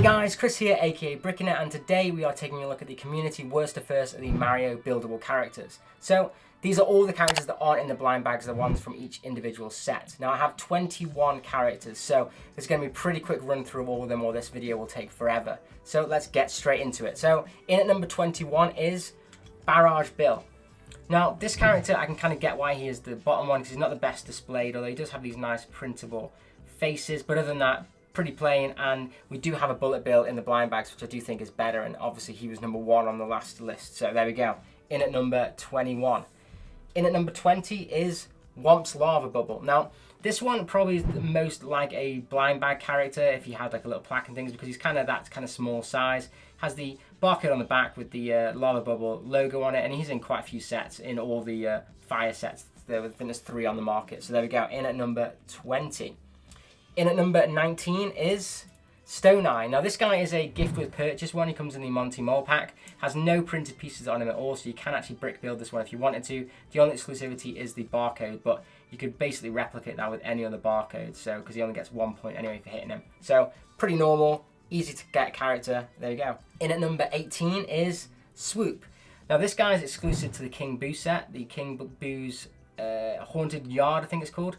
guys, Chris here, aka bricknit, and today we are taking a look at the community worst to first of the Mario Buildable Characters. So these are all the characters that aren't in the blind bags, the ones from each individual set. Now I have 21 characters, so there's going to be a pretty quick run through of all of them, or this video will take forever. So let's get straight into it. So in at number 21 is Barrage Bill. Now this character, I can kind of get why he is the bottom one, because he's not the best displayed, although he does have these nice printable faces, but other than that, pretty plain. And we do have a bullet bill in the blind bags, which I do think is better, and obviously he was number 1 on the last list, so there we go. In at number 21. In at number 20 is Whomp's Lava Bubble. Now this one probably is the most like a blind bag character if he had like a little plaque and things, because he's kind of that kind of small size, has the barcode on the back with the lava bubble logo on it, and he's in quite a few sets, in all the fire sets. I think there's 3 on the market, so there we go. In at number 20. In at number 19 is Stone Eye. Now this guy is a gift with purchase one. He comes in the Monty Mole pack. Has no printed pieces on him at all, so you can actually brick build this one if you wanted to. The only exclusivity is the barcode, but you could basically replicate that with any other barcode, so because he only gets 1 point anyway for hitting him. So pretty normal, easy to get character. There you go. In at number 18 is Swoop. Now this guy is exclusive to the King Boo set, the King Boo's Haunted Yard, I think it's called.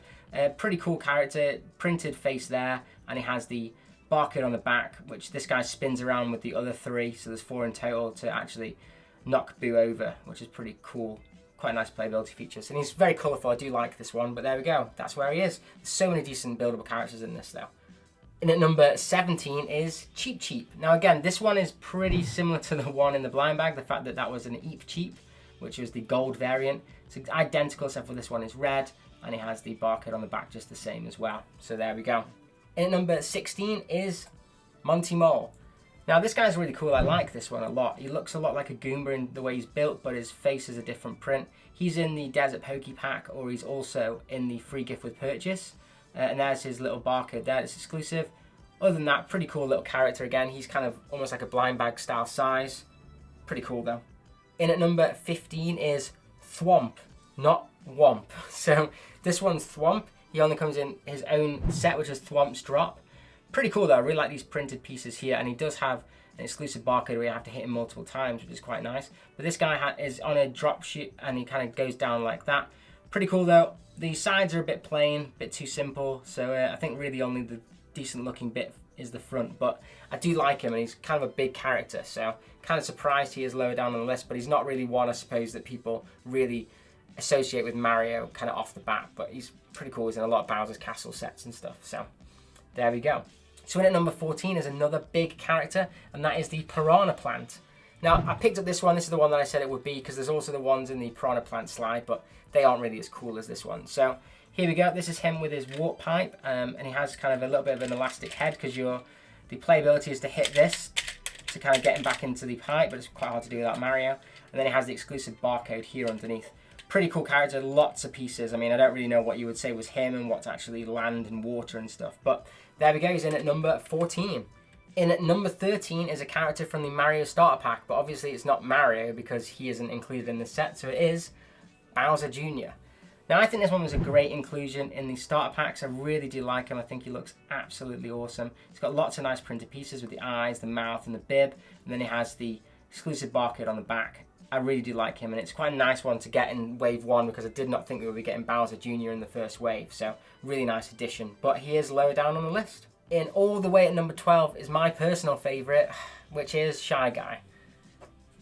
Pretty cool character, printed face there, and he has the barcode on the back, which this guy spins around with the other 3, so there's 4 in total to actually knock Boo over, which is pretty cool. Quite nice playability features, and he's very colourful. I do like this one, but there we go. That's where he is. There's so many decent buildable characters in this though. And at number 17 is Cheep Cheep. Now again, this one is pretty similar to the one in the blind bag, the fact that that was an Eep Cheep, which was the gold variant. It's identical except for this one is red, and it has the barcode on the back just the same as well. So there we go. And at number 16 is Monty Mole. Now this guy's really cool. I like this one a lot. He looks a lot like a Goomba in the way he's built, but his face is a different print. He's in the Desert Pokey pack, or he's also in the free gift with purchase. And there's his little barcode there. It's exclusive. Other than that, pretty cool little character again. He's kind of almost like a blind bag style size. Pretty cool though. In at number 15 is Thwomp, not Whomp. So this one's Thwomp. He only comes in his own set, which is Thwomp's Drop. Pretty cool though. I really like these printed pieces here, and he does have an exclusive barcode where you have to hit him multiple times, which is quite nice. But this guy is on a drop shoot, and he kind of goes down like that. Pretty cool though. The sides are a bit plain, a bit too simple, so I think really only the decent looking bit is the front, but I do like him, and he's kind of a big character, so kind of surprised he is lower down on the list, but he's not really one, I suppose, that people really associate with Mario kind of off the bat, but he's pretty cool. He's in a lot of Bowser's Castle sets and stuff, so there we go. So in at number 14 is another big character, and that is the Piranha Plant. Now I picked up this one. This is the one that I said it would be, because there's also the ones in the Piranha Plant slide, but they aren't really as cool as this one. So here we go. This is him with his warp pipe, and he has kind of a little bit of an elastic head, because the playability is to hit this to kind of get him back into the pipe, but it's quite hard to do without Mario. And then it has the exclusive barcode here underneath. Pretty cool character, lots of pieces. I mean, I don't really know what you would say was him and what's actually land and water and stuff, but there we go. He's in at number 14. In at number 13 is a character from the Mario Starter Pack, but obviously it's not Mario because he isn't included in the set, so it is Bowser Jr. Now I think this one was a great inclusion in the starter packs. I really do like him. I think he looks absolutely awesome. He's got lots of nice printed pieces with the eyes, the mouth, and the bib, and then he has the exclusive barcode on the back. I really do like him, and it's quite a nice one to get in wave 1, because I did not think we would be getting Bowser Jr. in the first wave, so really nice addition, but he is lower down on the list. In all the way at number 12 is my personal favourite, which is Shy Guy.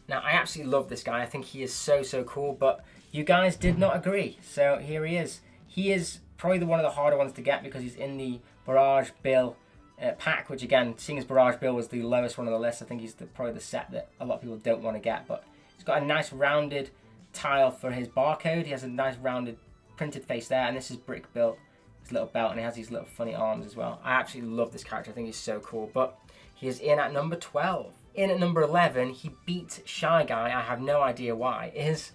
Now I absolutely love this guy. I think he is so cool, but you guys did not agree, so here he is. He is probably one of the harder ones to get, because he's in the Barrage Bill pack, which again, seeing as Barrage Bill was the lowest one on the list, I think he's probably the set that a lot of people don't want to get, but he's got a nice rounded tile for his barcode. He has a nice rounded printed face there, and this is brick built, his little belt, and he has these little funny arms as well. I absolutely love this character. I think he's so cool, but he is in at number 12. In at number 11, he beat Shy Guy, I have no idea why, is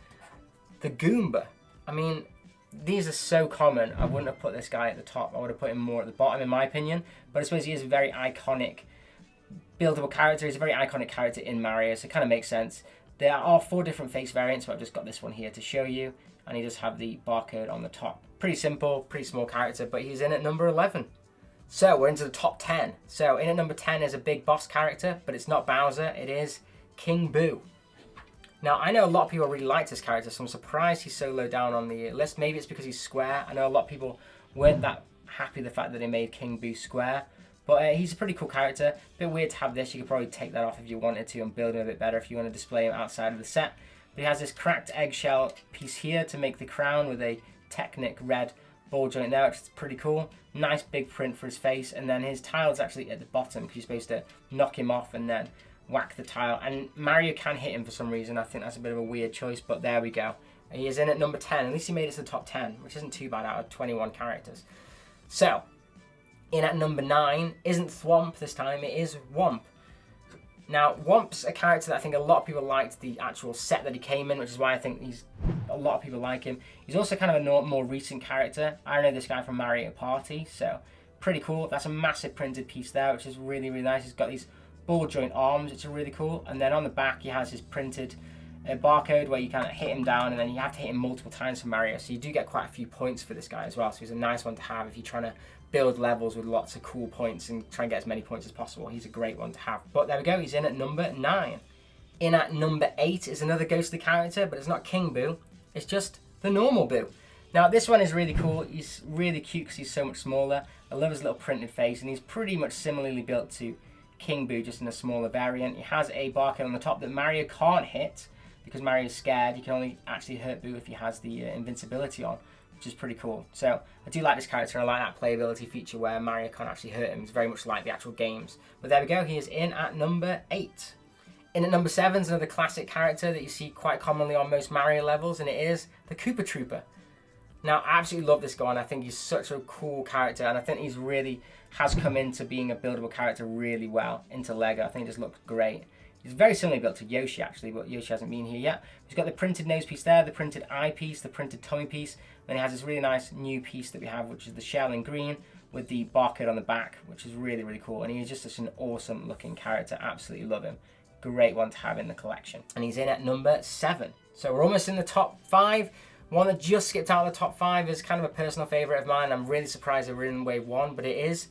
the Goomba. I mean, these are so common. I wouldn't have put this guy at the top. I would have put him more at the bottom, in my opinion, but I suppose he is a very iconic buildable character. He's a very iconic character in Mario, so it kind of makes sense. There are 4 different face variants, but I've just got this one here to show you, and he does have the barcode on the top. Pretty simple, pretty small character, but he's in at number 11. So we're into the top 10. So in at number 10 is a big boss character, but it's not Bowser, it is King Boo. Now, I know a lot of people really like this character, so I'm surprised he's so low down on the list. Maybe it's because he's square. I know a lot of people weren't that happy with the fact that they made King Boo square. But he's a pretty cool character. A bit weird to have this. You could probably take that off if you wanted to and build him a bit better if you want to display him outside of the set. But he has this cracked eggshell piece here to make the crown with a Technic red ball joint there, which is pretty cool. Nice big print for his face. And then his tile's actually at the bottom because you're supposed to knock him off and then whack the tile, and Mario can hit him for some reason. I think that's a bit of a weird choice, but there we go. He is in at number 10. At least he made it to the top 10, which isn't too bad out of 21 characters. So, in at number 9 isn't Thwomp this time, it is Whomp. Now, Whomp's a character that I think a lot of people liked the actual set that he came in, which is why I think a lot of people like him. He's also kind of a more recent character. I know this guy from Mario Party, so pretty cool. That's a massive printed piece there, which is really, really nice. He's got these ball joint arms, which are really cool, and then on the back he has his printed barcode where you kind of hit him down, and then you have to hit him multiple times for Mario, so you do get quite a few points for this guy as well. So he's a nice one to have if you're trying to build levels with lots of cool points and try and get as many points as possible. He's a great one to have. But there we go, he's in at number 9. In at number 8 is another ghostly character, but it's not King Boo, it's just the normal Boo. Now this one is really cool. He's really cute because he's so much smaller. I love his little printed face, and he's pretty much similarly built to King Boo, just in a smaller variant. He has a barcode on the top that Mario can't hit because Mario's scared. You can only actually hurt Boo if he has the invincibility on, which is pretty cool. So I do like this character, and I like that playability feature where Mario can't actually hurt him. It's very much like the actual games. But there we go, he is in at number 8. In at number 7 is another classic character that you see quite commonly on most Mario levels, and it is the Koopa Troopa. Now, I absolutely love this guy, and I think he's such a cool character, and I think he's really has come into being a buildable character really well into LEGO. I think it just looks great. He's very similarly built to Yoshi, actually, but Yoshi hasn't been here yet. He's got the printed nose piece there, the printed eye piece, the printed tummy piece. Then he has this really nice new piece that we have, which is the shell in green with the barcode on the back, which is really, really cool. And he's just such an awesome looking character. Absolutely love him. Great one to have in the collection. And he's in at number 7. So we're almost in the top 5. One that just skipped out of the top 5 is kind of a personal favourite of mine. I'm really surprised that we're in wave 1, but it is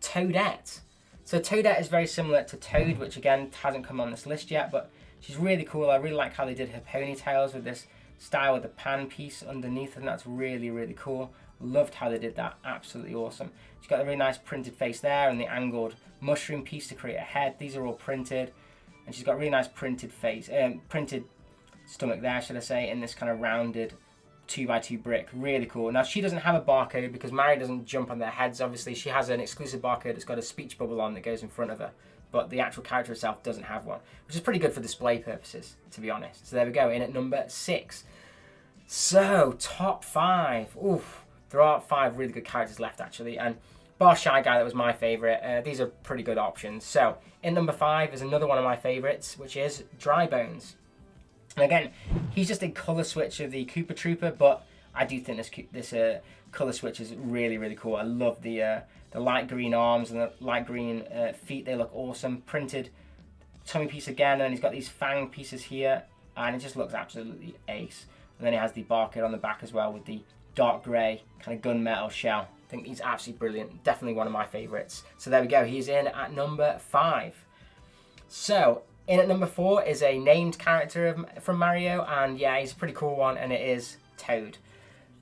Toadette. So Toadette is very similar to Toad, which again hasn't come on this list yet, but she's really cool. I really like how they did her ponytails with this style with the pan piece underneath, and that's really, really cool. Loved how they did that. Absolutely awesome. She's got a really nice printed face there and the angled mushroom piece to create a head. These are all printed, and she's got a really nice printed face, printed stomach there, should I say, in this kind of rounded 2x2 brick. Really cool. Now she doesn't have a barcode because Mario doesn't jump on their heads. Obviously she has an exclusive barcode that's got a speech bubble on that goes in front of her, but the actual character itself doesn't have one, which is pretty good for display purposes, to be honest. So there we go, in at number 6. So top 5. Oof, there are 5 really good characters left actually, and bar Shy Guy, that was my favourite. These are pretty good options. So in number 5 is another one of my favourites, which is Dry Bones. And again, he's just a colour switch of the Koopa Troopa, but I do think this colour switch is really, really cool. I love the light green arms and the light green feet. They look awesome. Printed tummy piece again, and he's got these fang pieces here, and it just looks absolutely ace. And then he has the barcode on the back as well with the dark grey kind of gunmetal shell. I think he's absolutely brilliant. Definitely one of my favourites. So there we go. He's in at number 5. So in at number 4 is a named character from Mario, and yeah, he's a pretty cool one, and it is Toad.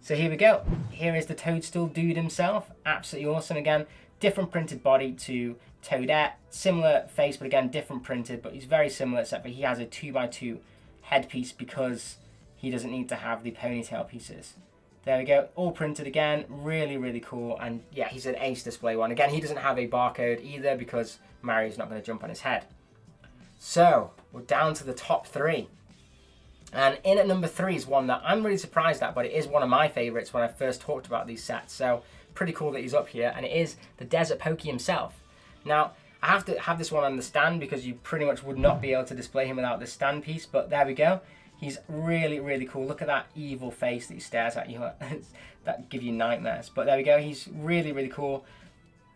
So here we go. Here is the Toadstool dude himself. Absolutely awesome. Again, different printed body to Toadette. Similar face, but again, different printed, but he's very similar, except for he has a 2x2 headpiece because he doesn't need to have the ponytail pieces. There we go, all printed again, really, really cool, and yeah, he's an ace display one. Again, he doesn't have a barcode either because Mario's not going to jump on his head. So, we're down to the top 3. And in at number 3 is one that I'm really surprised at, but it is one of my favourites when I first talked about these sets. So, pretty cool that he's up here, and it is the Desert Pokey himself. Now, I have to have this one on the stand because you pretty much would not be able to display him without this stand piece, but there we go. He's really, really cool. Look at that evil face that he stares at you. That give you nightmares. But there we go. He's really, really cool.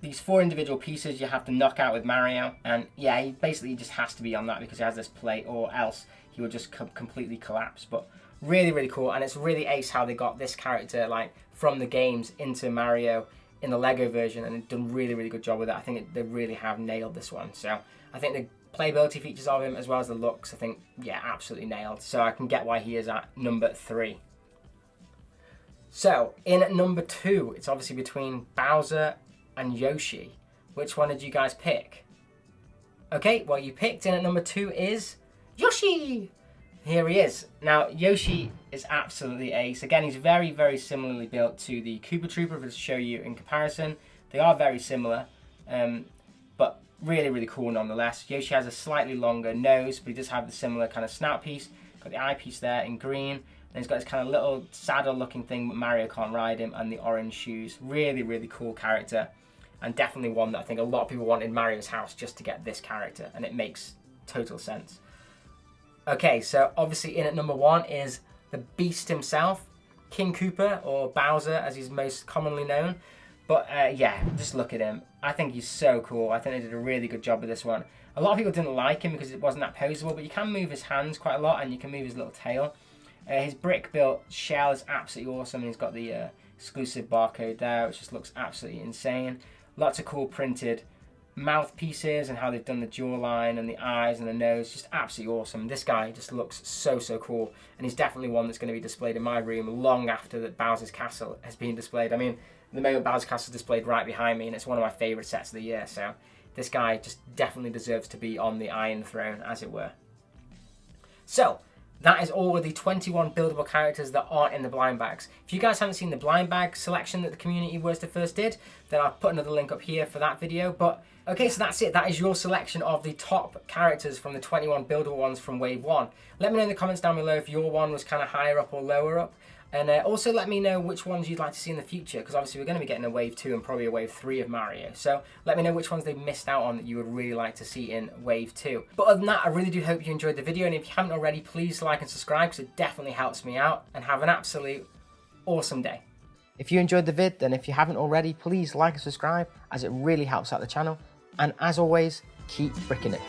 These 4 individual pieces you have to knock out with Mario. And yeah, he basically just has to be on that because he has this plate, or else he would just completely collapse. But really, really cool. And it's really ace how they got this character like from the games into Mario in the LEGO version, and they've done a really, really good job with it. I think they really have nailed this one. So I think the playability features of him, as well as the looks, I think, yeah, absolutely nailed. So I can get why he is at number 3. So in at number 2, it's obviously between Bowser and Yoshi. Which one did you guys pick? Okay, well, you picked in at number 2 is Yoshi. Here he is. Now, Yoshi is absolutely ace. Again, he's very, very similarly built to the Koopa Troopa, to show you in comparison. They are very similar, but really, really cool nonetheless. Yoshi has a slightly longer nose, but he does have the similar kind of snout piece. Got the eyepiece there in green. And he's got this kind of little saddle looking thing, but Mario can't ride him, and the orange shoes. Really, really cool character. And definitely one that I think a lot of people want in Mario's house just to get this character, and it makes total sense. Okay, so obviously in at number 1 is the Beast himself, King Koopa, or Bowser as he's most commonly known. But yeah, just look at him. I think he's so cool. I think they did a really good job with this one. A lot of people didn't like him because it wasn't that posable, but you can move his hands quite a lot, and you can move his little tail. His brick-built shell is absolutely awesome, and he's got the exclusive barcode there, which just looks absolutely insane. Lots of cool printed mouthpieces and how they've done the jawline and the eyes and the nose. Just absolutely awesome. This guy just looks so, so cool, and he's definitely one that's going to be displayed in my room long after that Bowser's Castle has been displayed. I mean, at the moment Bowser's Castle is displayed right behind me, and it's one of my favourite sets of the year, so this guy just definitely deserves to be on the Iron Throne, as it were. So that is all of the 21 buildable characters that aren't in the blind bags. If you guys haven't seen the blind bag selection that the community worst to first did, then I'll put another link up here for that video. But okay, so that's it. That is your selection of the top characters from the 21 buildable ones from Wave 1. Let me know in the comments down below if your one was kind of higher up or lower up. And also let me know which ones you'd like to see in the future, because obviously we're going to be getting a Wave 2 and probably a Wave 3 of Mario. So let me know which ones they missed out on that you would really like to see in Wave 2. But other than that, I really do hope you enjoyed the video, and if you haven't already, please like and subscribe, because it definitely helps me out, and have an absolute awesome day. If you enjoyed the vid, then if you haven't already, please like and subscribe, as it really helps out the channel. And as always, keep bricking it.